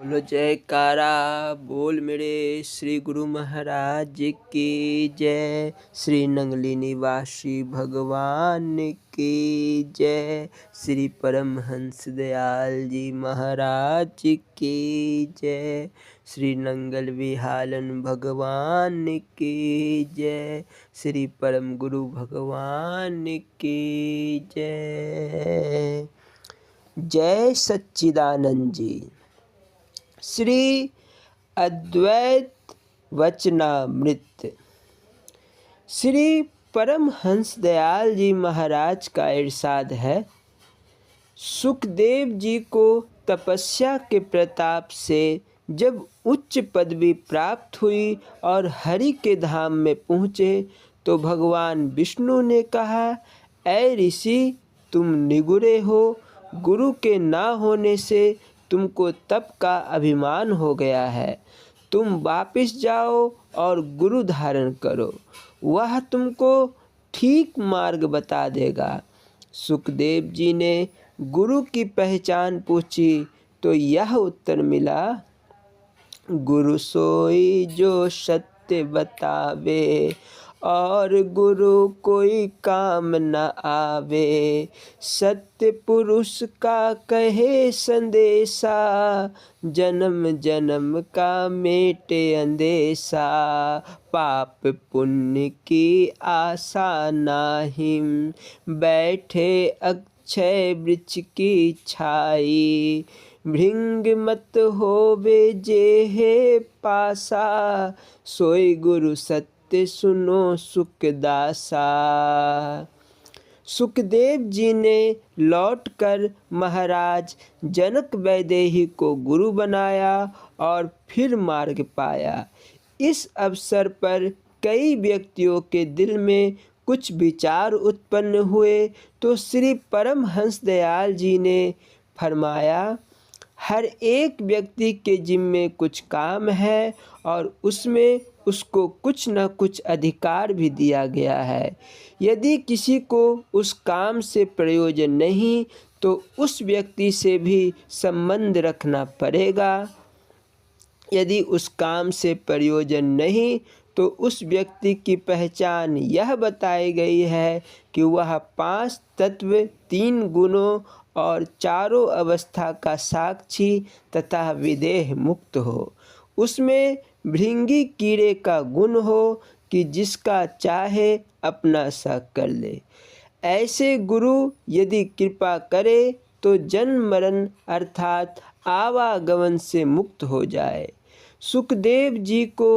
बोलो जयकारा बोल मेरे श्री गुरु महाराज की जय। श्री नंगली निवासी भगवान की जय। श्री परमहंस दयाल जी महाराज की जय। श्री नंगल विहालन भगवान की जय। श्री परम गुरु भगवान की जय। जय सच्चिदानंद जी। श्री अद्वैत वचनामृत। श्री परमहंस दयाल जी महाराज का इरशाद है, सुखदेव जी को तपस्या के प्रताप से जब उच्च पदवी प्राप्त हुई और हरि के धाम में पहुँचे तो भगवान विष्णु ने कहा, ऐ ऋषि, तुम निगुरे हो। गुरु के ना होने से तुमको तप का अभिमान हो गया है। तुम वापिस जाओ और गुरु धारण करो, वह तुमको ठीक मार्ग बता देगा। सुखदेव जी ने गुरु की पहचान पूछी तो यह उत्तर मिला, गुरु सोई जो सत्य बतावे और गुरु कोई काम न आवे। सत्य पुरुष का कहे संदेशा, जन्म जन्म का मेटे अंदेशा। पाप पुण्य की आशा नाहिम, बैठे अक्षय वृक्ष की छाई। भृंग मत होवे जेहे पासा, सोई गुरु सत्य सुनो सुखदासा। सुखदेव जी ने लौटकर महाराज जनक वैदेही को गुरु बनाया और फिर मार्ग पाया। इस अवसर पर कई व्यक्तियों के दिल में कुछ विचार उत्पन्न हुए तो श्री परमहंस दयाल जी ने फरमाया, हर एक व्यक्ति के जिम्मे कुछ काम है और उसमें उसको कुछ न कुछ अधिकार भी दिया गया है। यदि किसी को उस काम से प्रयोजन नहीं तो उस व्यक्ति से भी संबंध रखना पड़ेगा। यदि उस काम से प्रयोजन नहीं तो उस व्यक्ति की पहचान यह बताई गई है कि वह 5 तत्व, 3 गुणों और चारों अवस्था का साक्षी तथा विदेह मुक्त हो। उसमें भृंगी कीड़े का गुण हो कि जिसका चाहे अपना सा कर ले। ऐसे गुरु यदि कृपा करे तो जन्म मरण अर्थात आवागमन से मुक्त हो जाए। सुखदेव जी को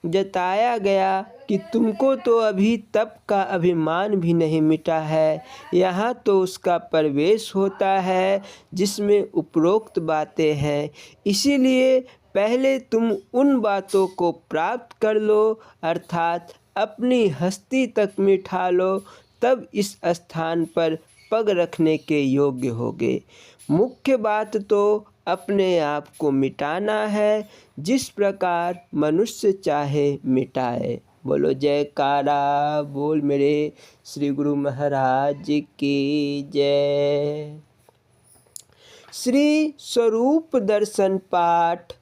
जताया गया कि तुमको तो अभी तप का अभिमान भी नहीं मिटा है, यहाँ तो उसका प्रवेश होता है जिसमें उपरोक्त बातें हैं। इसीलिए पहले तुम उन बातों को प्राप्त कर लो, अर्थात अपनी हस्ती तक मिठा लो, तब इस स्थान पर पग रखने के योग्य होगे। मुख्य बात तो अपने आप को मिटाना है, जिस प्रकार मनुष्य चाहे मिटाए। बोलो जयकारा बोल मेरे श्री गुरु महाराज की जय। श्री स्वरूप दर्शन पाठ,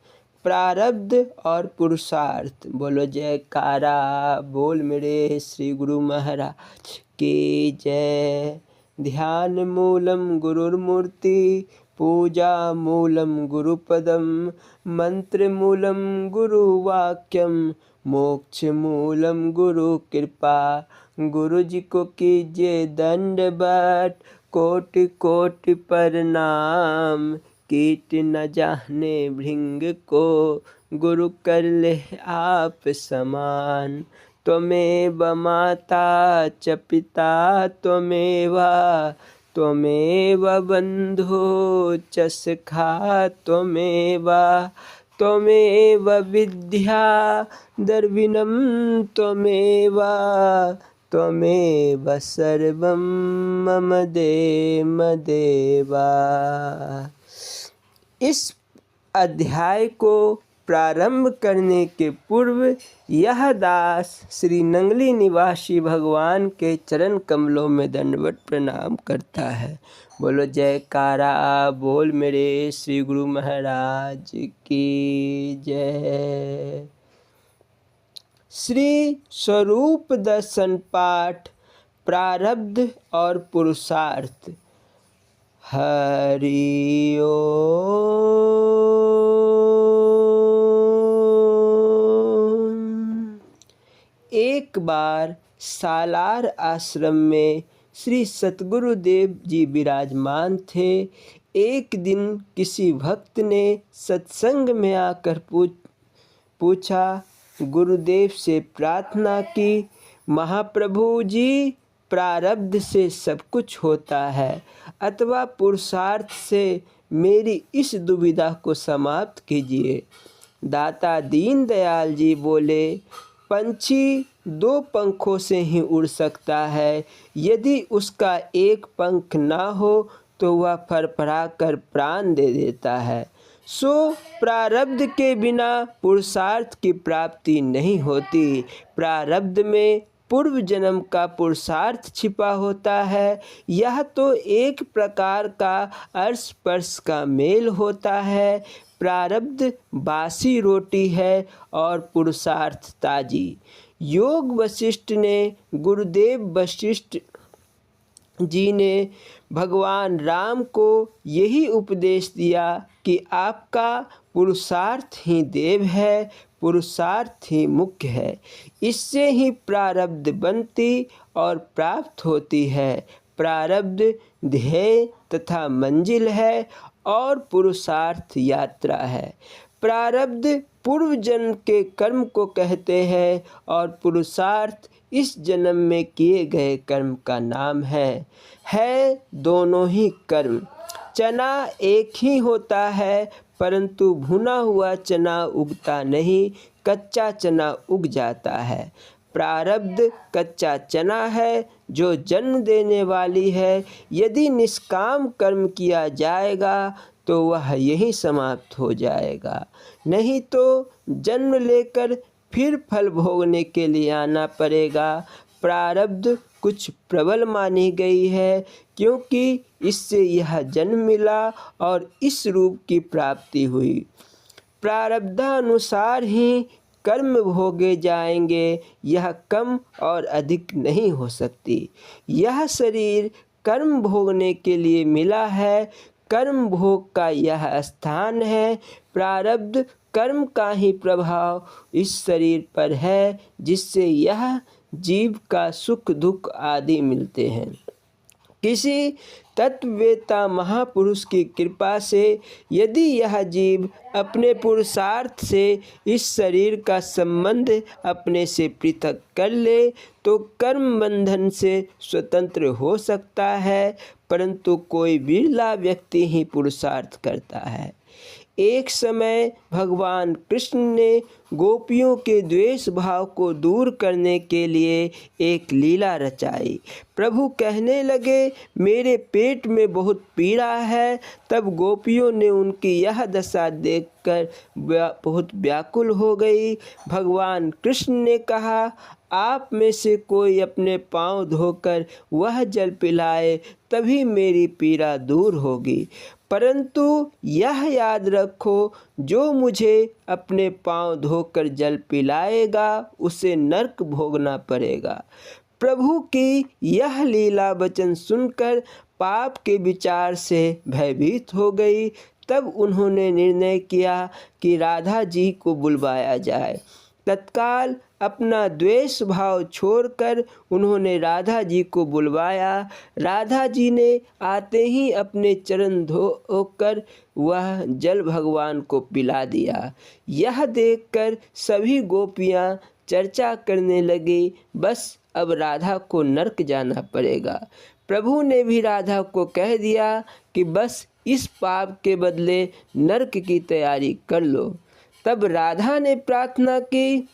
प्रारब्ध और पुरुषार्थ। बोलो जयकारा बोल मेरे श्री गुरु महाराज की जय। ध्यान मूलम गुरुर्मूर्ति, पूजा मूलम गुरुपदम, मंत्र मूलम गुरुवाक्यम, मोक्ष मूलम गुरु कृपा। गुरु जी को कीजिए दंडवत, कोटि कोटि प्रणाम। कीट न जाने भृंग को, गुरु कर ले आप समान। त्वमेव माता च पिता त्वमेव, त्वमेव बंधु च सखा त्वमेव। त्वमेव विद्या द्रविणं त्वमेव, त्वमेव सर्वं मम देव। इस अध्याय को प्रारंभ करने के पूर्व यह दास श्री नंगली निवासी भगवान के चरण कमलों में दंडवत प्रणाम करता है। बोलो जयकारा बोल मेरे श्री गुरु महाराज की जय। श्री स्वरूप दर्शन पाठ प्रारब्ध और पुरुषार्थ। हरि ओम। एक बार सालार आश्रम में श्री सतगुरुदेव जी विराजमान थे। एक दिन किसी भक्त ने सत्संग में आकर पूछा, गुरुदेव से प्रार्थना की, महाप्रभु जी, प्रारब्ध से सब कुछ होता है अथवा पुरुषार्थ से मेरी इस दुविधा को समाप्त कीजिए। दाता दीनदयाल जी बोले, पंछी दो पंखों से ही उड़ सकता है, यदि उसका एक पंख ना हो तो वह फरफरा कर प्राण दे देता है। सो प्रारब्ध के बिना पुरुषार्थ की प्राप्ति नहीं होती। प्रारब्ध में पूर्व जन्म का पुरुषार्थ छिपा होता है। यह तो एक प्रकार का अर्श पर्श का मेल होता है। प्रारब्ध बासी रोटी है और पुरुषार्थ ताजी। योग वशिष्ठ ने गुरुदेव वशिष्ठ जी ने भगवान राम को यही उपदेश दिया कि आपका पुरुषार्थ ही देव है, पुरुषार्थ ही मुख्य है। इससे ही प्रारब्ध बनती और प्राप्त होती है। प्रारब्ध ध्येय तथा मंजिल है और पुरुषार्थ यात्रा है। प्रारब्ध पूर्व जन्म के कर्म को कहते हैं और पुरुषार्थ इस जन्म में किए गए कर्म का नाम है दोनों ही कर्म। चना एक ही होता है, परंतु भुना हुआ चना उगता नहीं, कच्चा चना उग जाता है। प्रारब्ध कच्चा चना है जो जन्म देने वाली है। यदि निष्काम कर्म किया जाएगा तो वह यहीं समाप्त हो जाएगा, नहीं तो जन्म लेकर फिर फल भोगने के लिए आना पड़ेगा। प्रारब्ध कुछ प्रबल मानी गई है क्योंकि इससे यह जन्म मिला और इस रूप की प्राप्ति हुई। प्रारब्धानुसार ही कर्म भोगे जाएंगे, यह कम और अधिक नहीं हो सकती। यह शरीर कर्म भोगने के लिए मिला है, कर्म भोग का यह स्थान है। प्रारब्ध कर्म का ही प्रभाव इस शरीर पर है, जिससे यह जीव का सुख दुख आदि मिलते हैं। किसी तत्ववेता महापुरुष की कृपा से यदि यह जीव अपने पुरुषार्थ से इस शरीर का संबंध अपने से पृथक कर ले तो कर्म बंधन से स्वतंत्र हो सकता है, परंतु कोई बिरला व्यक्ति ही पुरुषार्थ करता है। एक समय भगवान कृष्ण ने गोपियों के द्वेष भाव को दूर करने के लिए एक लीला रचाई। प्रभु कहने लगे, मेरे पेट में बहुत पीड़ा है। तब गोपियों ने उनकी यह दशा देखकर बहुत व्याकुल हो गई। भगवान कृष्ण ने कहा, आप में से कोई अपने पांव धोकर वह जल पिलाए, तभी मेरी पीड़ा दूर होगी। परंतु यह याद रखो, जो मुझे अपने पांव धोकर जल पिलाएगा उसे नरक भोगना पड़ेगा। प्रभु की यह लीला वचन सुनकर पाप के विचार से भयभीत हो गई। तब उन्होंने निर्णय किया कि राधा जी को बुलवाया जाए। तत्काल अपना द्वेष भाव छोड़कर उन्होंने राधा जी को बुलवाया। राधा जी ने आते ही अपने चरण धोकर वह जल भगवान को पिला दिया। यह देखकर सभी गोपियां चर्चा करने लगी, बस अब राधा को नरक जाना पड़ेगा। प्रभु ने भी राधा को कह दिया कि बस इस पाप के बदले नरक की तैयारी कर लो। तब राधा ने प्रार्थना की,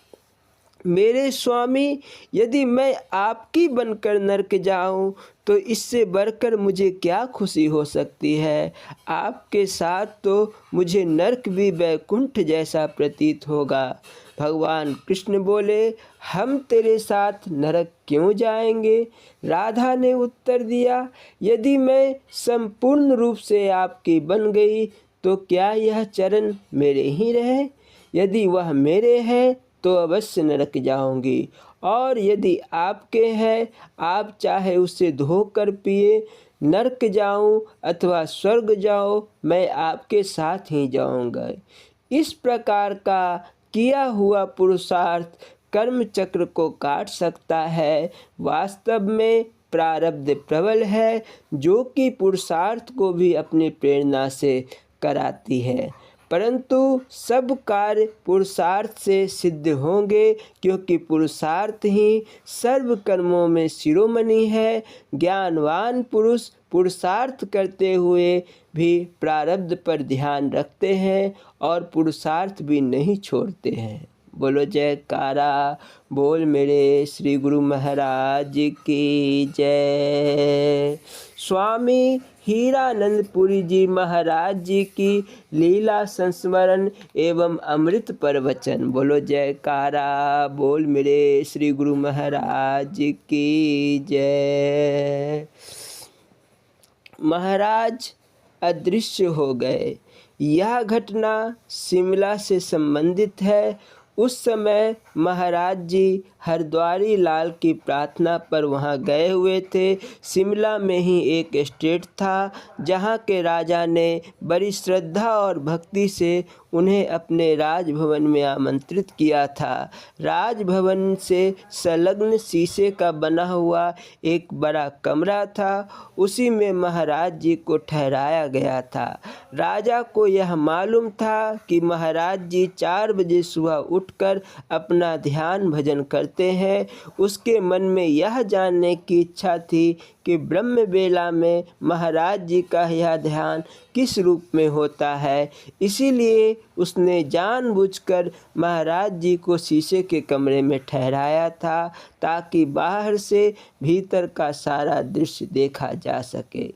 मेरे स्वामी, यदि मैं आपकी बनकर नरक जाऊं तो इससे बढ़कर मुझे क्या खुशी हो सकती है। आपके साथ तो मुझे नरक भी वैकुंठ जैसा प्रतीत होगा। भगवान कृष्ण बोले, हम तेरे साथ नरक क्यों जाएंगे। राधा ने उत्तर दिया, यदि मैं संपूर्ण रूप से आपकी बन गई तो क्या यह चरण मेरे ही रहे। यदि वह मेरे हैं तो अवश्य नरक जाऊंगी, और यदि आपके हैं, आप चाहे उसे धोकर पिए नरक जाऊं अथवा स्वर्ग जाओ, मैं आपके साथ ही जाऊंगा। इस प्रकार का किया हुआ पुरुषार्थ कर्म चक्र को काट सकता है। वास्तव में प्रारब्ध प्रबल है, जो कि पुरुषार्थ को भी अपनी प्रेरणा से कराती है, परंतु सब कार्य पुरुषार्थ से सिद्ध होंगे, क्योंकि पुरुषार्थ ही सर्व कर्मों में शिरोमणि है। ज्ञानवान पुरुष पुरुषार्थ करते हुए भी प्रारब्ध पर ध्यान रखते हैं और पुरुषार्थ भी नहीं छोड़ते हैं। बोलो जयकारा बोल मेरे श्री गुरु महाराज की जय। स्वामी हीरानंदपुरी जी महाराज जी की लीला संस्मरण एवं अमृत प्रवचन। बोलो जयकारा बोल मेरे श्री गुरु महाराज की जय। महाराज अदृश्य हो गए। यह घटना शिमला से संबंधित है। उस समय महाराज जी हरद्वारी लाल की प्रार्थना पर वहां गए हुए थे। शिमला में ही एक एस्टेट था, जहां के राजा ने बड़ी श्रद्धा और भक्ति से उन्हें अपने राजभवन में आमंत्रित किया था। राजभवन से संलग्न शीशे का बना हुआ एक बड़ा कमरा था, उसी में महाराज जी को ठहराया गया था। राजा को यह मालूम था कि महाराज जी 4 बजे सुबह उठकर अपना ध्यान भजन करते हैं। उसके मन में यह जानने की इच्छा थी कि ब्रह्म बेला में महाराज जी का यह ध्यान किस रूप में होता है। इसीलिए उसने जानबूझकर महाराज जी को शीशे के कमरे में ठहराया था, ताकि बाहर से भीतर का सारा दृश्य देखा जा सके।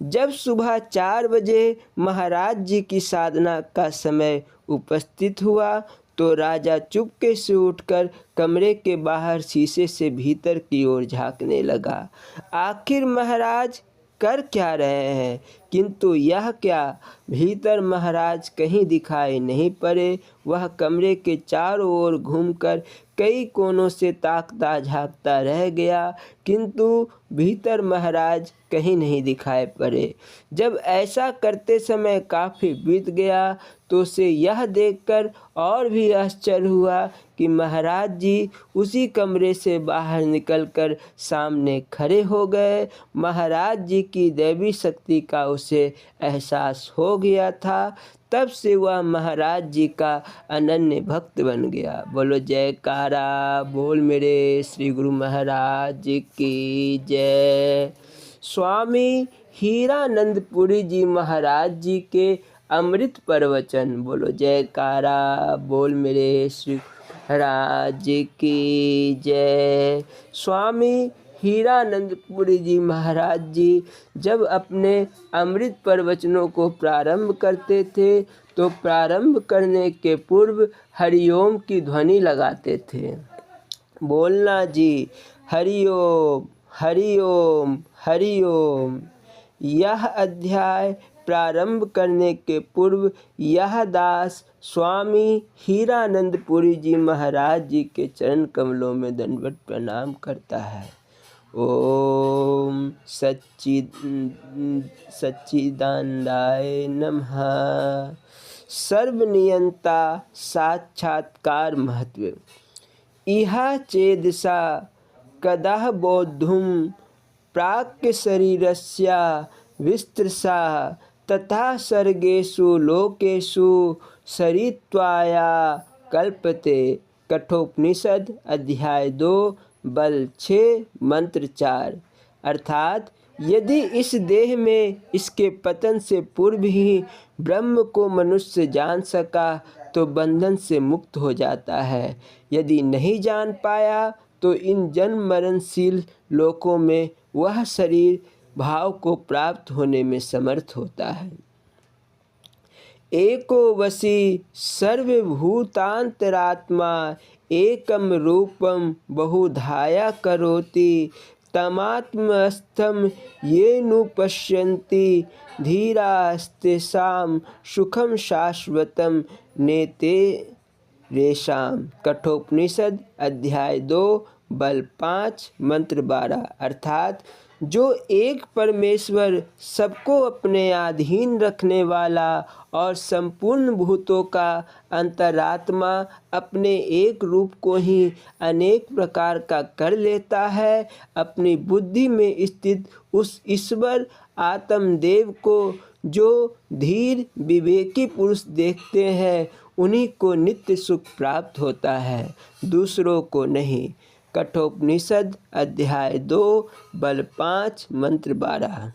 जब सुबह 4 बजे महाराज जी की साधना का समय उपस्थित हुआ तो राजा चुपके से उठकर कमरे के बाहर शीशे से भीतर की ओर झांकने लगा। आखिर महाराज कर क्या रहे हैं, किंतु यह क्या, भीतर महाराज कहीं दिखाई नहीं पड़े। वह कमरे के चारों ओर घूमकर कई कोनों से ताकता झांकता रह गया, किंतु भीतर महाराज कहीं नहीं दिखाई पड़े। जब ऐसा करते समय काफ़ी बीत गया तो उसे यह देखकर और भी आश्चर्य हुआ कि महाराज जी उसी कमरे से बाहर निकलकर सामने खड़े हो गए। महाराज जी की दैवी शक्ति का उसे एहसास हो गया था। तब से वह महाराज जी का अनन्य भक्त बन गया। बोलो जयकारा बोल मेरे श्री गुरु महाराज जी की जय। स्वामी हीरानंदपुरी जी महाराज जी के अमृत प्रवचन। बोलो जयकारा बोल मेरे श्री महाराज जी की जय। स्वामी हीरानंदपुरी जी महाराज जी जब अपने अमृत प्रवचनों को प्रारंभ करते थे तो प्रारंभ करने के पूर्व हरिओम की ध्वनि लगाते थे। बोलना जी, हरिओम हरिओम हरिओम। यह अध्याय प्रारंभ करने के पूर्व यह दास स्वामी हीरानंदपुरी जी महाराज जी के चरण कमलों में दंडवत प्रणाम करता है। ओम सच्चिदानंदाय नमः। सर्वनियंता साक्षात्कार महत्व। इहा चेदसा कदा बोद्धुम प्राक् शरीरस्य विस्तृसा तथा सर्गेषु लोकेषु सरित्वाया कल्पते। कठोपनिषद अध्याय 2 बल 6 मंत्र 4। अर्थात यदि इस देह में इसके पतन से पूर्व ही ब्रह्म को मनुष्य जान सका तो बंधन से मुक्त हो जाता है। यदि नहीं जान पाया तो इन जन्म मरणशील लोकों में वह शरीर भाव को प्राप्त होने में समर्थ होता है। एको वशी सर्वभूतांतरात्मा एकम रूपम बहुधाया करोति तमात्मस्थम ये नुपश्यन्ति धीरास्तेषां सुखम शाश्वतम नेते रेशाम। कठोपनिषद अध्याय 2 बल 5 मंत्र 12। अर्थात जो एक परमेश्वर सबको अपने अधीन रखने वाला और संपूर्ण भूतों का अंतरात्मा अपने एक रूप को ही अनेक प्रकार का कर लेता है, अपनी बुद्धि में स्थित उस ईश्वर आत्मदेव को जो धीर विवेकी पुरुष देखते हैं उन्हीं को नित्य सुख प्राप्त होता है, दूसरों को नहीं। कठोपनिषद अध्याय 2 बल 5 मंत्र 12।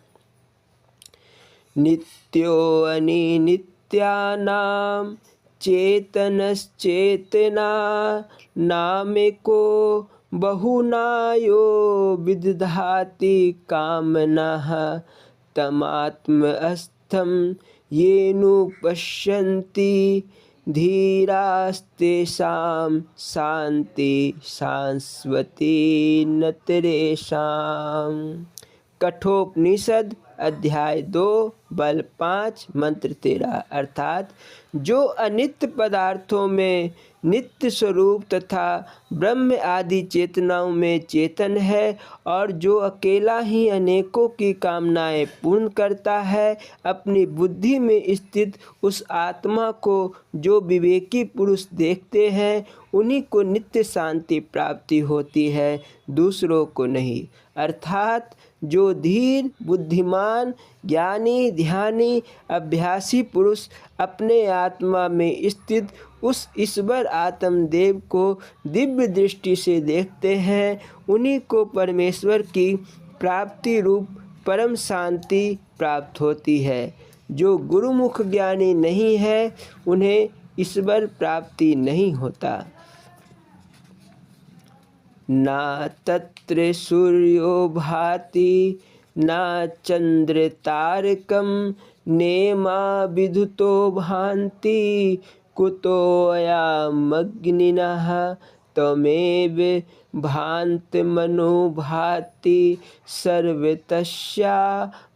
नित्यो अनिनित्यानां चेतनश्चेतना नामेको बहुनायो विदधाति कामनः तमात्मस्थं येनुपश्यन्ति धीरास्तेषां शान्ति शाश्वती नतरेषाम्। कठोपनिषद अध्याय 2 बल 5 मंत्र 13। अर्थात जो अनित्य पदार्थों में नित्य स्वरूप तथा ब्रह्म आदि चेतनाओं में चेतन है और जो अकेला ही अनेकों की कामनाएं पूर्ण करता है, अपनी बुद्धि में स्थित उस आत्मा को जो विवेकी पुरुष देखते हैं उन्हीं को नित्य शांति प्राप्ति होती है, दूसरों को नहीं। अर्थात जो धीर बुद्धिमान ज्ञानी ध्यानी अभ्यासी पुरुष अपने आत्मा में स्थित उस ईश्वर आत्मदेव को दिव्य दृष्टि से देखते हैं, उन्हीं को परमेश्वर की प्राप्ति रूप परम शांति प्राप्त होती है। जो गुरुमुख ज्ञानी नहीं है उन्हें ईश्वर प्राप्ति नहीं होता। ना तत्र सूर्यो भाति ना चंद्र तारकम नेमा विदुतो भान्ति कुतोऽयमग्निनः त्वमेव भान्तमनो भाति सर्वतस्या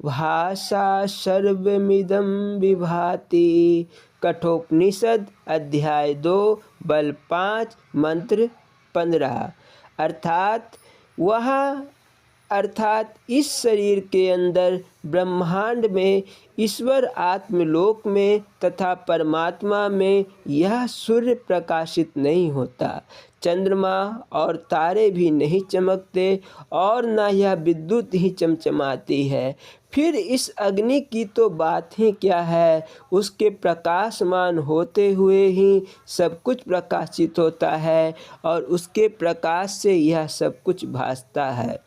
भाषा सर्वमिदं विभाति। कठोपनिषद अध्याय 2 बल 5 मंत्र 15। अर्थात इस शरीर के अंदर ब्रह्मांड में ईश्वर आत्मलोक में तथा परमात्मा में यह सूर्य प्रकाशित नहीं होता, चंद्रमा और तारे भी नहीं चमकते और न यह विद्युत ही चमचमाती है। फिर इस अग्नि की तो बात ही क्या है, उसके प्रकाशमान होते हुए ही सब कुछ प्रकाशित होता है और उसके प्रकाश से यह सब कुछ भासता है।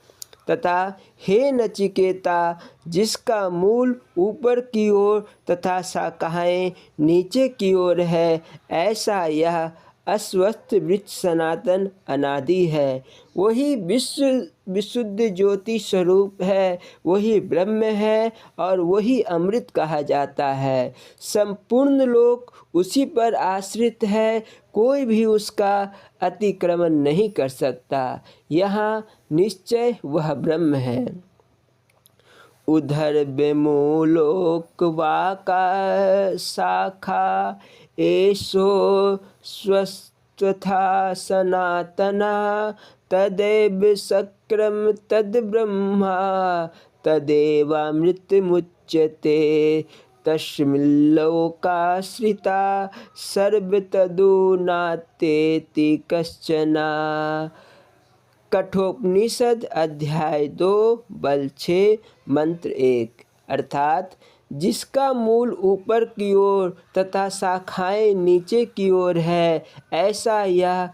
तथा हे नचिकेता, जिसका मूल ऊपर की ओर तथा शाखाएं नीचे की ओर है, ऐसा यह अस्वस्थ वृक्ष सनातन अनादि है। वही विशुद्ध ज्योति स्वरूप है, वही ब्रह्म है और वही अमृत कहा जाता है। संपूर्ण लोक उसी पर आश्रित है, कोई भी उसका अतिक्रमण नहीं कर सकता। यहाँ निश्चय वह ब्रह्म है। उधर बेमूलोक वाका शाखा एषो स्वस्थथा सनातना तदेव शक्रम तद ब्रह्मा तदेवामृतमुच्यते तस्मिल्लोकाश्रिता सर्वतदु नात्येति कश्चना। कठोपनिषद अध्याय 2 बल 6 मंत्र 1। अर्थात जिसका मूल ऊपर की ओर तथा शाखाएं नीचे की ओर है, ऐसा यह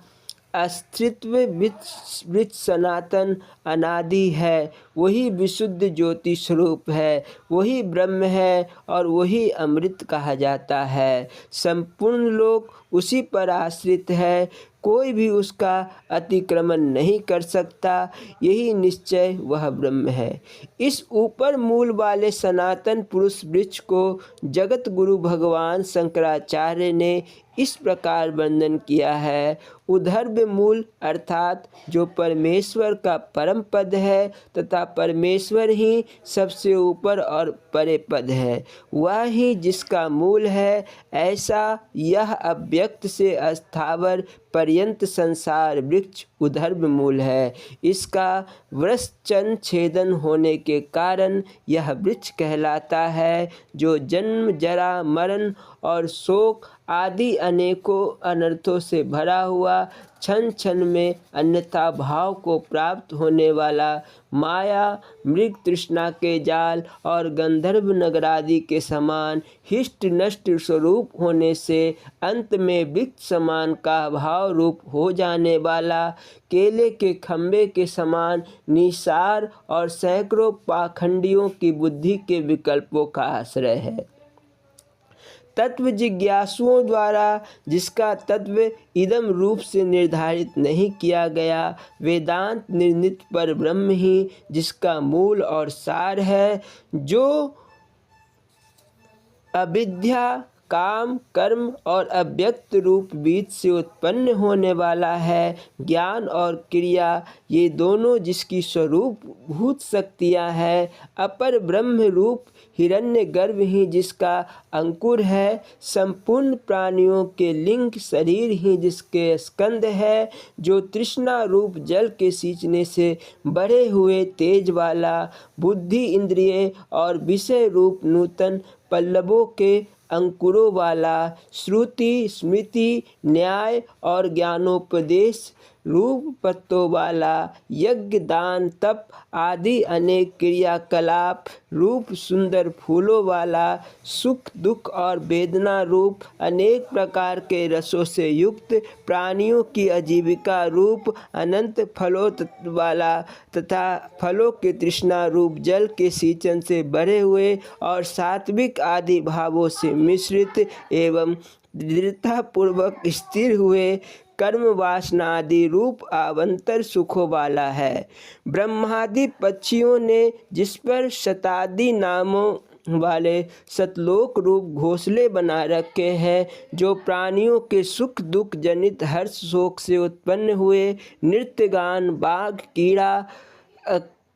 अस्तित्व वृक्ष सनातन अनादि है, वही विशुद्ध ज्योति स्वरूप है, वही ब्रह्म है और वही अमृत कहा जाता है। संपूर्ण लोक उसी पर आश्रित है, कोई भी उसका अतिक्रमण नहीं कर सकता, यही निश्चय वह ब्रह्म है। इस ऊपर मूल वाले सनातन पुरुष वृक्ष को जगत गुरु भगवान शंकराचार्य ने इस प्रकार वर्णन किया है। ऊर्ध्व मूल अर्थात जो परमेश्वर का परम पद है तथा परमेश्वर ही सबसे ऊपर और परे पद है, वह ही जिसका मूल है। ऐसा यह अव्यक्त से अस्थावर पर्यंत संसार वृक्ष ऊर्ध्व मूल है। इसका वृश्चन छेदन होने के कारण यह वृक्ष कहलाता है, जो जन्म जरा मरण और शोक आदि अनेकों अनर्थों से भरा हुआ, क्षण क्षण में अन्यथा भाव को प्राप्त होने वाला, माया मृग तृष्णा के जाल और गंधर्व नगरादि के समान हिष्ट नष्ट स्वरूप होने से अंत में वृक्ष समान का भाव रूप हो जाने वाला, केले के खम्भे के समान निसार और सैकड़ों पाखंडियों की बुद्धि के विकल्पों का आश्रय है। तत्व जिज्ञासुओं द्वारा जिसका तत्व इदम रूप से निर्धारित नहीं किया गया, वेदांत निर्णित पर ब्रह्म ही जिसका मूल और सार है, जो अविद्या काम कर्म और अव्यक्त रूप बीज से उत्पन्न होने वाला है। ज्ञान और क्रिया ये दोनों जिसकी स्वरूप भूत शक्तियाँ हैं, अपर ब्रह्म रूप हिरण्य गर्भ ही जिसका अंकुर है, संपूर्ण प्राणियों के लिंग शरीर ही जिसके स्कंद है, जो तृष्णा रूप जल के सींचने से बढ़े हुए तेज वाला, बुद्धि इंद्रिय और विषय रूप नूतन पल्लवों के अंकुरों वाला, श्रुति स्मृति न्याय और ज्ञानोपदेश रूप पत्तों वाला, यज्ञ दान तप आदि अनेक क्रियाकलाप रूप सुंदर फूलों वाला, सुख दुख और वेदना रूप अनेक प्रकार के रसों से युक्त, प्राणियों की आजीविका रूप अनंत फलों वाला तथा फलों के तृष्णा रूप जल के सिंचन से भरे हुए और सात्विक आदि भावों से मिश्रित एवं दृढ़तापूर्वक स्थिर हुए, कर्म वासना आदि रूप आवंतर सुखों वाला है। ब्रह्मादि पक्षियों ने जिस पर शतादि नामों वाले सतलोक रूप घोंसले बना रखे हैं, जो प्राणियों के सुख दुख जनित हर्ष शोक से उत्पन्न हुए, नृत्य गान बाघ कीड़ा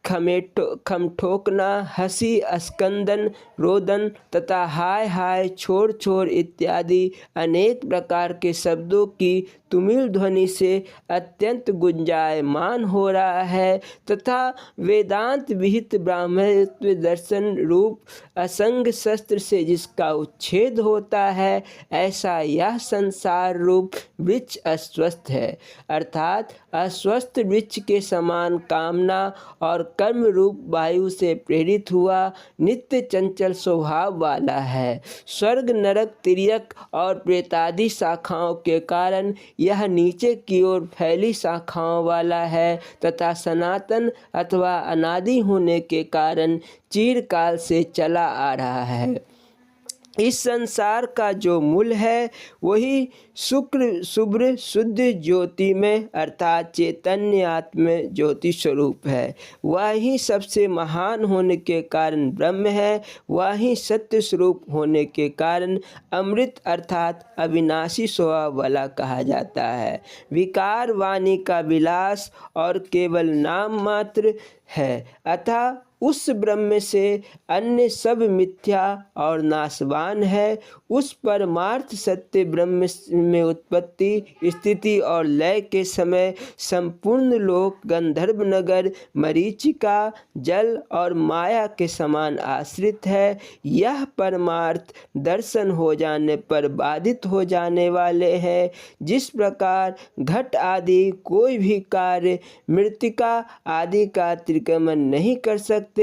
खम ठोकना हंसी स्कंदन रोदन तथा हाय हाय छोड़ छोड़ इत्यादि अनेक प्रकार के शब्दों की तुमिल ध्वनि से अत्यंत गुंजायमान हो रहा है, तथा वेदांत विहित ब्राह्मणत्व दर्शन रूप असंग शस्त्र से जिसका उच्छेद होता है, ऐसा यह संसार रूप वृक्ष अस्वस्थ है। अर्थात अस्वस्थ वृक्ष के समान कामना और कर्म रूप वायु से प्रेरित हुआ, नित्य चंचल स्वभाव वाला है। स्वर्ग नरक तिर्यक और प्रेतादि शाखाओं के कारण यह नीचे की ओर फैली शाखाओं वाला है, तथा सनातन अथवा अनादि होने के कारण चिरकाल से चला आ रहा है। इस संसार का जो मूल है वही शुक्र शुभ्र शुद्ध ज्योति में अर्थात चैतन्य आत्म ज्योति स्वरूप है। वह ही सबसे महान होने के कारण ब्रह्म है। वह ही सत्य स्वरूप होने के कारण अमृत अर्थात अविनाशी स्वभाव वाला कहा जाता है। विकार वाणी का विलास और केवल नाम मात्र है, अतः उस ब्रह्म से अन्य सब मिथ्या और नाशवान है। उस परमार्थ सत्य ब्रह्म में उत्पत्ति स्थिति और लय के समय संपूर्ण लोक गंधर्व नगर मरीचिका जल और माया के समान आश्रित है। यह परमार्थ दर्शन हो जाने पर बाधित हो जाने वाले हैं। जिस प्रकार घट आदि कोई भी कार्य मृत्तिका आदि का अतिक्रमण नहीं कर सकते,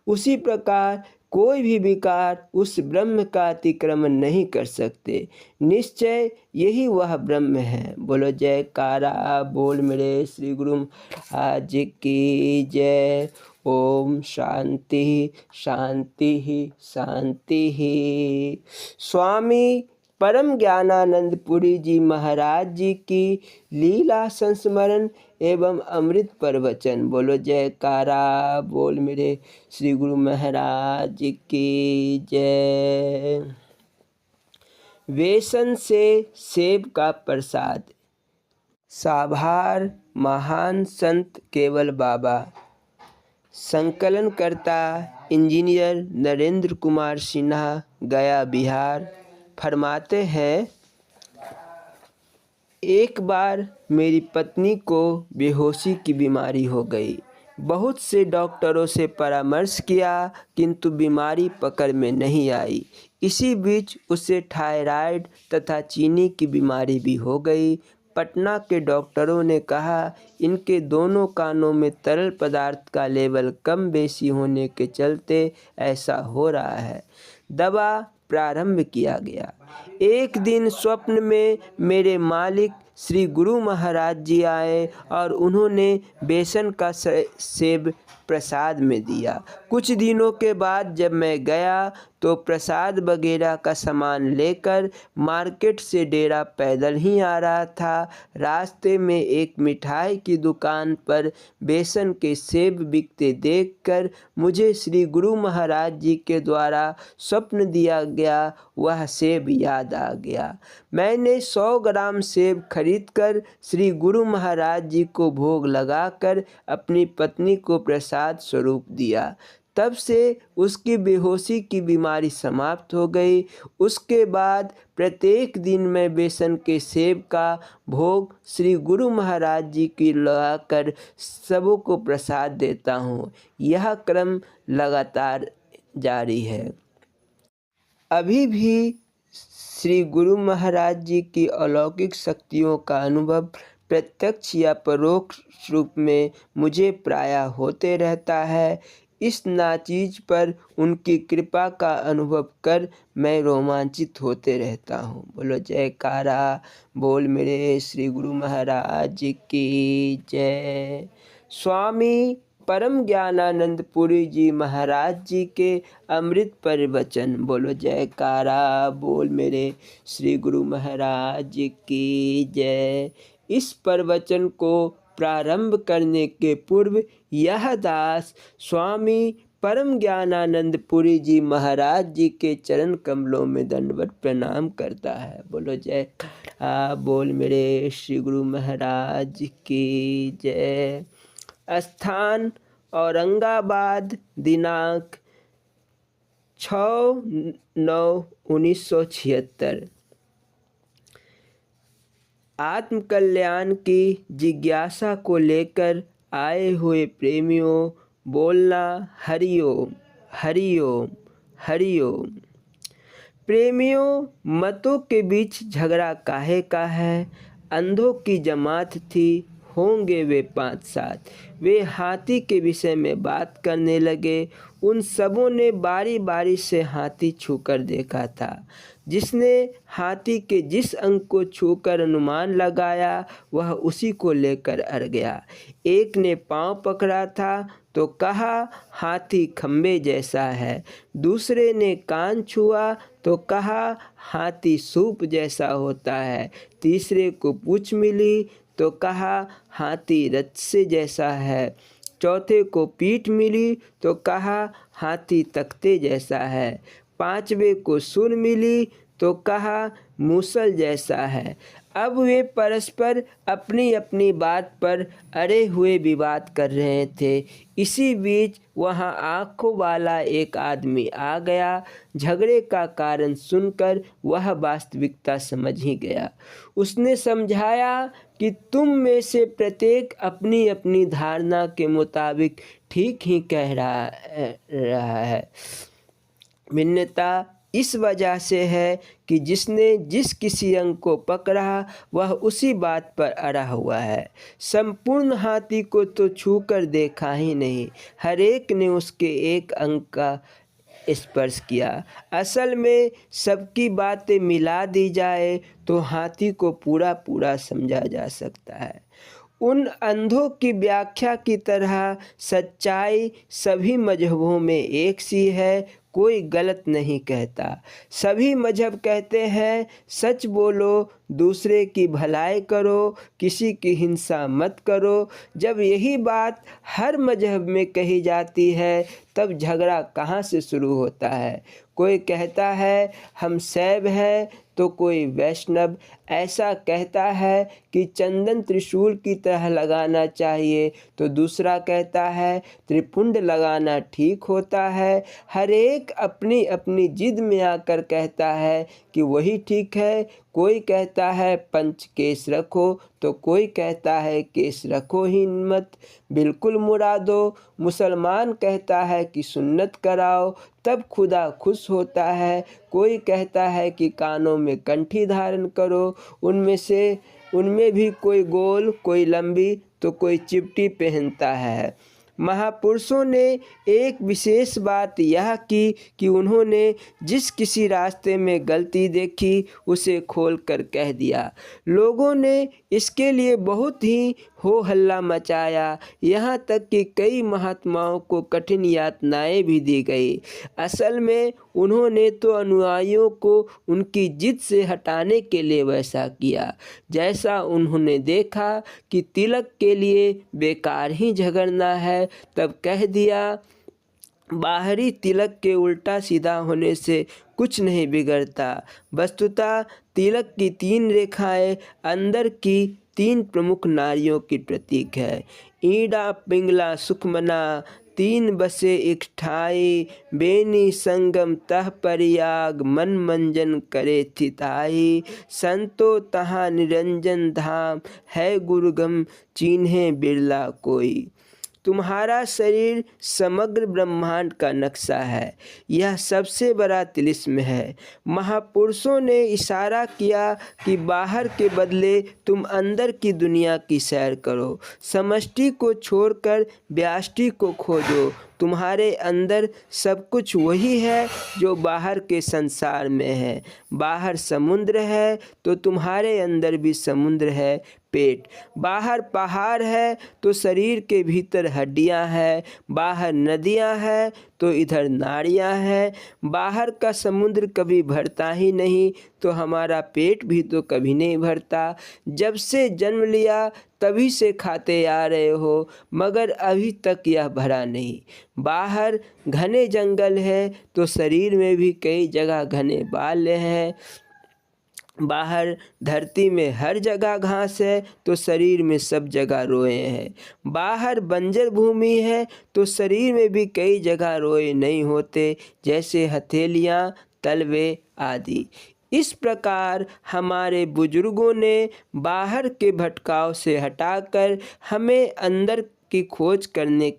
उसी प्रकार कोई भी विकार उस ब्रह्म का अतिक्रमण नहीं कर सकते। निश्चय यही वह ब्रह्म है। बोलो जयकारा बोल मेरे श्री गुरु महाराज की जय। ओम शांति शांति शांति। स्वामी परम ज्ञानानंद पुरी जी महाराज जी की लीला संस्मरण एवं अमृत प्रवचन। बोलो जयकारा बोल मेरे श्री गुरु महाराज की जय। बेसन से सेब का प्रसाद। साभार महान संत केवल बाबा। संकलनकर्ता इंजीनियर नरेंद्र कुमार सिन्हा, गया बिहार। फरमाते हैं, एक बार मेरी पत्नी को बेहोशी की बीमारी हो गई। बहुत से डॉक्टरों से परामर्श किया किंतु बीमारी पकड़ में नहीं आई। इसी बीच उसे थायराइड तथा चीनी की बीमारी भी हो गई। पटना के डॉक्टरों ने कहा इनके दोनों कानों में तरल पदार्थ का लेवल कम बेसी होने के चलते ऐसा हो रहा है। दवा प्रारंभ किया गया। एक दिन स्वप्न में मेरे मालिक श्री गुरु महाराज जी आए और उन्होंने बेसन का सेब प्रसाद में दिया। कुछ दिनों के बाद जब मैं गया तो प्रसाद वगैरह का सामान लेकर मार्केट से डेरा पैदल ही आ रहा था। रास्ते में एक मिठाई की दुकान पर बेसन के सेब बिकते देखकर मुझे श्री गुरु महाराज जी के द्वारा स्वप्न दिया गया वह सेब याद आ गया। मैंने 100 ग्राम सेब खरीदकर श्री गुरु महाराज जी को भोग लगाकर अपनी पत्नी को प्रसाद स्वरूप दिया। तब से उसकी बेहोशी की बीमारी समाप्त हो गई। उसके बाद प्रत्येक दिन मैं बेसन के सेब का भोग श्री गुरु महाराज जी की लगाकर सबों को प्रसाद देता हूँ। यह क्रम लगातार जारी है। अभी भी श्री गुरु महाराज जी की अलौकिक शक्तियों का अनुभव प्रत्यक्ष या परोक्ष रूप में मुझे प्रायः होते रहता है। इस नाचीज पर उनकी कृपा का अनुभव कर मैं रोमांचित होते रहता हूँ। बोलो जयकारा बोल मेरे श्री गुरु महाराज की जय। स्वामी परम ज्ञानानंद पुरी जी महाराज जी के अमृत प्रवचन। बोलो जयकारा बोल मेरे श्री गुरु महाराज की जय। इस प्रवचन को प्रारंभ करने के पूर्व यह दास स्वामी परम ज्ञानानंद पुरी जी महाराज जी के चरण कमलों में दंडवत प्रणाम करता है। बोलो जय बोल मेरे श्री गुरु महाराज की जय। स्थान औरंगाबाद, दिनांक 6/9/1976। आत्मकल्याण की जिज्ञासा को लेकर आए हुए प्रेमियों, बोलना हरिओम हरिओम हरिओम। प्रेमियों, मतों के बीच झगड़ा काहे का है। अंधों की जमात थी, होंगे वे 5-7। वे हाथी के विषय में बात करने लगे। उन सबों ने बारी बारी से हाथी छूकर देखा था। जिसने हाथी के जिस अंग को छूकर अनुमान लगाया वह उसी को लेकर अड़ गया। एक ने पांव पकड़ा था तो कहा हाथी खंबे जैसा है। दूसरे ने कान छुआ तो कहा हाथी सूप जैसा होता है। तीसरे को पूंछ मिली तो कहा हाथी रस्से जैसा है। चौथे को पीठ मिली तो कहा हाथी तख्ते जैसा है। पांचवे को सुन मिली तो कहा मूसल जैसा है। अब वे परस्पर अपनी अपनी बात पर अड़े हुए विवाद कर रहे थे। इसी बीच वहां आंखों वाला एक आदमी आ गया। झगड़े का कारण सुनकर वह वास्तविकता समझ ही गया। उसने समझाया कि तुम में से प्रत्येक अपनी अपनी धारणा के मुताबिक ठीक ही कह रहा है। भिन्नता इस वजह से है कि जिसने जिस किसी अंग को पकड़ा वह उसी बात पर अड़ा हुआ है। संपूर्ण हाथी को तो छूकर देखा ही नहीं, हर एक ने उसके एक अंग का स्पर्श किया। असल में सबकी बातें मिला दी जाए तो हाथी को पूरा पूरा समझा जा सकता है। उन अंधों की व्याख्या की तरह सच्चाई सभी मजहबों में एक सी है, कोई गलत नहीं कहता। सभी मजहब कहते हैं सच बोलो, दूसरे की भलाई करो, किसी की हिंसा मत करो। जब यही बात हर मजहब में कही जाती है तब झगड़ा कहाँ से शुरू होता है। कोई कहता है हम शैव हैं तो कोई वैष्णव ऐसा कहता है कि चंदन त्रिशूल की तरह लगाना चाहिए, तो दूसरा कहता है त्रिपुंड लगाना ठीक होता है। हर एक अपनी अपनी जिद में आकर कहता है कि वही ठीक है। कोई कहता है पंच केस रखो तो कोई कहता है केस रखो ही मत, बिल्कुल मुरादो। मुसलमान कहता है कि सुन्नत कराओ तब खुदा खुश होता है। कोई कहता है कि कानों में कंठी धारण करो। उनमें भी कोई गोल, कोई लंबी तो कोई चिपटी पहनता है। महापुरुषों ने एक विशेष बात यह की कि उन्होंने जिस किसी रास्ते में गलती देखी उसे खोलकर कह दिया। लोगों ने इसके लिए बहुत ही हो हल्ला मचाया, यहाँ तक कि कई महात्माओं को कठिन यातनाएं भी दी गई। असल में उन्होंने तो अनुयायियों को उनकी जिद से हटाने के लिए वैसा किया। जैसा उन्होंने देखा कि तिलक के लिए बेकार ही झगड़ना है, तब कह दिया बाहरी तिलक के उल्टा सीधा होने से कुछ नहीं बिगड़ता। वस्तुतः तिलक की 3 रेखाएं अंदर की 3 प्रमुख नारियों की प्रतीक है। ईड़ा पिंगला सुखमना 3 बसे एक ठाई, बेनी संगम तह परियाग मन मंजन करे थिताई। संतो तहाँ निरंजन धाम है गुरुगम चीन्हे बिरला कोई। तुम्हारा शरीर समग्र ब्रह्मांड का नक्शा है, यह सबसे बड़ा तिलिस्म है। महापुरुषों ने इशारा किया कि बाहर के बदले तुम अंदर की दुनिया की सैर करो। समष्टि को छोड़कर व्याष्टि को खोजो। तुम्हारे अंदर सब कुछ वही है जो बाहर के संसार में है। बाहर समुद्र है तो तुम्हारे अंदर भी समुद्र है। पेट बाहर पहाड़ है तो शरीर के भीतर हड्डियां हैं। बाहर नदियां हैं तो इधर नाड़ियां हैं। बाहर का समुद्र कभी भरता ही नहीं तो हमारा पेट भी तो कभी नहीं भरता। जब से जन्म लिया तभी से खाते आ रहे हो, मगर अभी तक यह भरा नहीं। बाहर घने जंगल है तो शरीर में भी कई जगह घने बाल हैं। बाहर धरती में हर जगह घास है तो शरीर में सब जगह रोए हैं। बाहर बंजर भूमि है तो शरीर में भी कई जगह रोए नहीं होते, जैसे हथेलियाँ, तलवे आदि। इस प्रकार हमारे बुजुर्गों ने बाहर के भटकाव से हटाकर हमें अंदर की खोज करने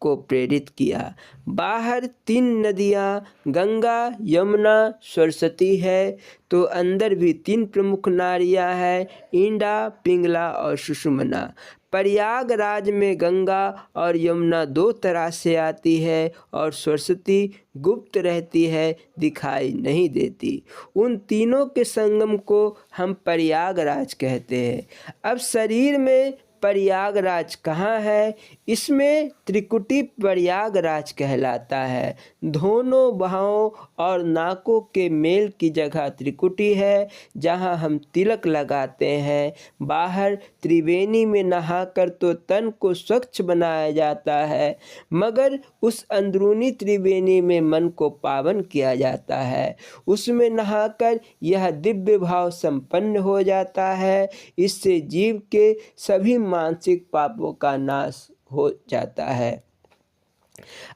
को प्रेरित किया। बाहर 3 नदियाँ गंगा, यमुना, सरस्वती है तो अंदर भी 3 प्रमुख नारियाँ हैं, ईंडा, पिंगला और सुषुम्ना। प्रयागराज में गंगा और यमुना 2 तरह से आती है और सरस्वती गुप्त रहती है, दिखाई नहीं देती। उन तीनों के संगम को हम प्रयागराज कहते हैं। अब शरीर में प्रयागराज कहाँ है? इसमें त्रिकुटी प्रयागराज कहलाता है। दोनों बाहों और नाकों के मेल की जगह त्रिकुटी है, जहाँ हम तिलक लगाते हैं। बाहर त्रिवेणी में नहाकर तो तन को स्वच्छ बनाया जाता है, मगर उस अंदरूनी त्रिवेणी में मन को पावन किया जाता है। उसमें नहाकर यह दिव्य भाव संपन्न हो जाता है। इससे जीव के सभी मानसिक पापों का नाश हो जाता है।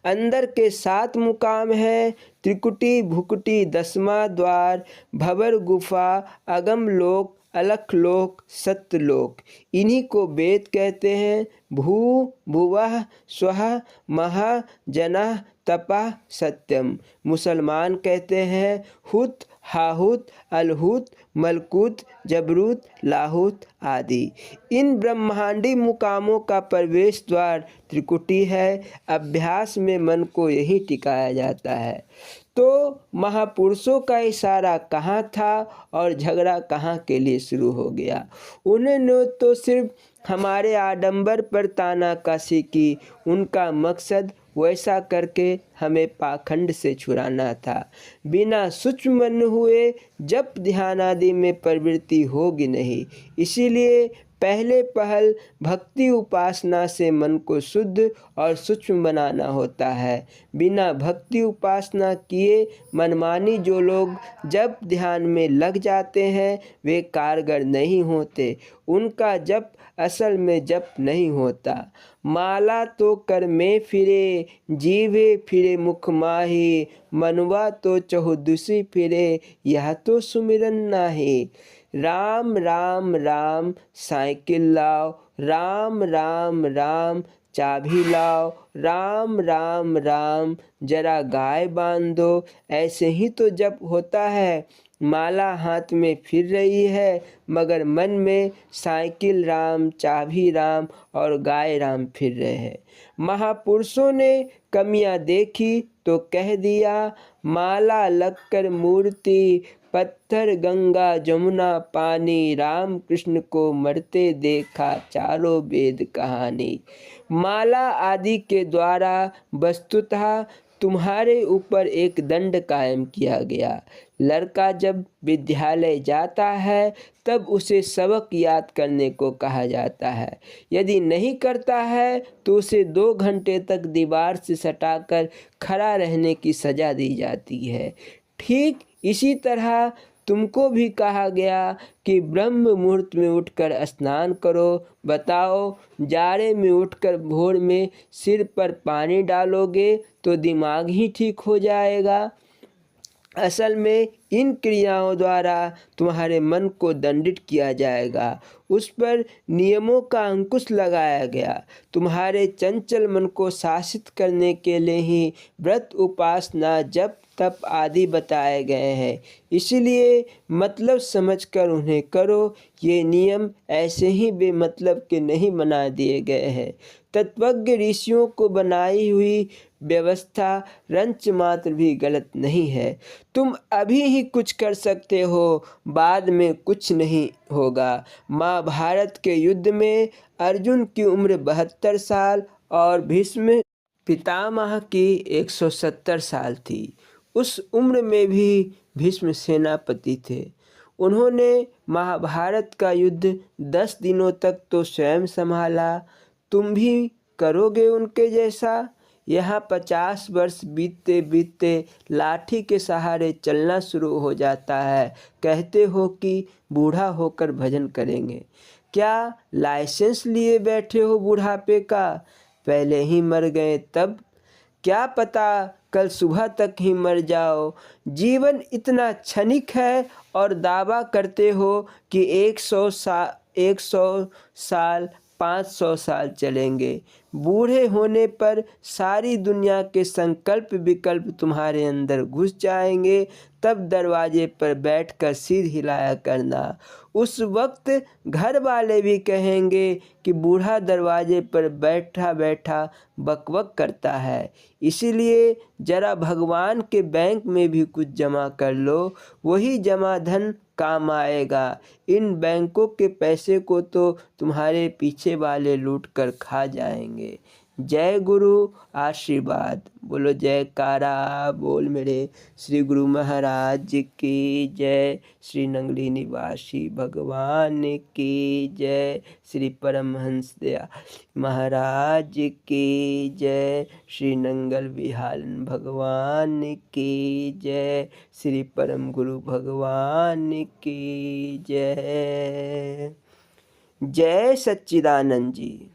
अंदर के 7 मुकाम है त्रिकुटी, भुकुटी, 10वां द्वार, भवर गुफा, अगम लोक, अलख लोक, सत्य लोक। इन्हीं को वेद कहते हैं। भू, भुवः, स्वः, महः, जनः, तपः सत्यम। मुसलमान कहते हैं हुत, हाहुत, अलहुत, मलकूत, जबरूत, लाहुत आदि। इन ब्रह्मांडी मुकामों का प्रवेश द्वार त्रिकुटी है। अभ्यास में मन को यही टिकाया जाता है। तो महापुरुषों का इशारा कहाँ था और झगड़ा कहाँ के लिए शुरू हो गया। उन्होंने तो सिर्फ हमारे आडंबर पर तानाकाशी की। उनका मकसद वैसा करके हमें पाखंड से छुड़ाना था। बिना सूक्ष्म मन हुए जप ध्यान आदि में प्रवृत्ति होगी नहीं। इसीलिए पहले पहल भक्ति उपासना से मन को शुद्ध और सूक्ष्म बनाना होता है। बिना भक्ति उपासना किए मनमानी जो लोग जप ध्यान में लग जाते हैं वे कारगर नहीं होते। उनका जप असल में जप नहीं होता। माला तो कर में फिरे, जीवे फिरे मुख माही, मनवा तो चहुदुसी फिरे, यह तो सुमिरन नाही। राम राम राम साइकिल लाओ, राम राम राम चाबी लाओ, राम राम राम जरा गाय बांध दो। ऐसे ही तो जप होता है। माला हाथ में फिर रही है मगर मन में साइकिल राम, चाबी राम और गाय राम फिर रहे हैं। महापुरुषों ने कमियां देखी तो कह दिया माला लगकर मूर्ति, पत्थर गंगा जमुना पानी, राम कृष्ण को मरते देखा चारों वेद कहानी। माला आदि के द्वारा वस्तुतः तुम्हारे ऊपर एक दंड कायम किया गया। लड़का जब विद्यालय जाता है तब उसे सबक याद करने को कहा जाता है। यदि नहीं करता है तो उसे 2 घंटे तक दीवार से सटाकर खड़ा रहने की सज़ा दी जाती है। ठीक इसी तरह तुमको भी कहा गया कि ब्रह्म मुहूर्त में उठकर स्नान करो। बताओ जाड़े में उठकर भोर में सिर पर पानी डालोगे तो दिमाग ही ठीक हो जाएगा। असल में इन क्रियाओं द्वारा तुम्हारे मन को दंडित किया जाएगा। उस पर नियमों का अंकुश लगाया गया। तुम्हारे चंचल मन को शासित करने के लिए ही व्रत उपासना जप तप आदि बताए गए हैं। इसलिए मतलब समझकर उन्हें करो। ये नियम ऐसे ही बेमतलब के नहीं बना दिए गए हैं। तत्वज्ञ ऋषियों को बनाई हुई व्यवस्था रंच मात्र भी गलत नहीं है। तुम अभी ही कुछ कर सकते हो, बाद में कुछ नहीं होगा। महाभारत के युद्ध में अर्जुन की उम्र 72 साल और भीष्म पितामह की 170 साल थी। उस उम्र में भी भीष्म सेनापति थे। उन्होंने महाभारत का युद्ध 10 दिनों तक तो स्वयं संभाला। तुम भी करोगे उनके जैसा। यहाँ 50 वर्ष बीतते बीतते लाठी के सहारे चलना शुरू हो जाता है। कहते हो कि बूढ़ा होकर भजन करेंगे। क्या लाइसेंस लिए बैठे हो बुढ़ापे का? पहले ही मर गए तब क्या पता कल सुबह तक ही मर जाओ। जीवन इतना क्षणिक है और दावा करते हो कि 100 साल 500 साल चलेंगे। बूढ़े होने पर सारी दुनिया के संकल्प विकल्प तुम्हारे अंदर घुस जाएंगे। तब दरवाजे पर बैठकर सिर हिलाया करना। उस वक्त घर वाले भी कहेंगे कि बूढ़ा दरवाजे पर बैठा बैठा बकबक करता है। इसीलिए जरा भगवान के बैंक में भी कुछ जमा कर लो, वही जमा धन काम आएगा। इन बैंकों के पैसे को तो तुम्हारे पीछे वाले लूट कर खा जाएंगे। जय गुरु आशीर्वाद। बोलो जयकारा बोल मेरे श्री गुरु महाराज की जय। श्री नंगली निवासी भगवान की जय। श्री परमहंस दया महाराज की जय। श्री नंगल विहालन भगवान की जय। श्री परम गुरु भगवान की जय। जय सच्चिदानंद जी।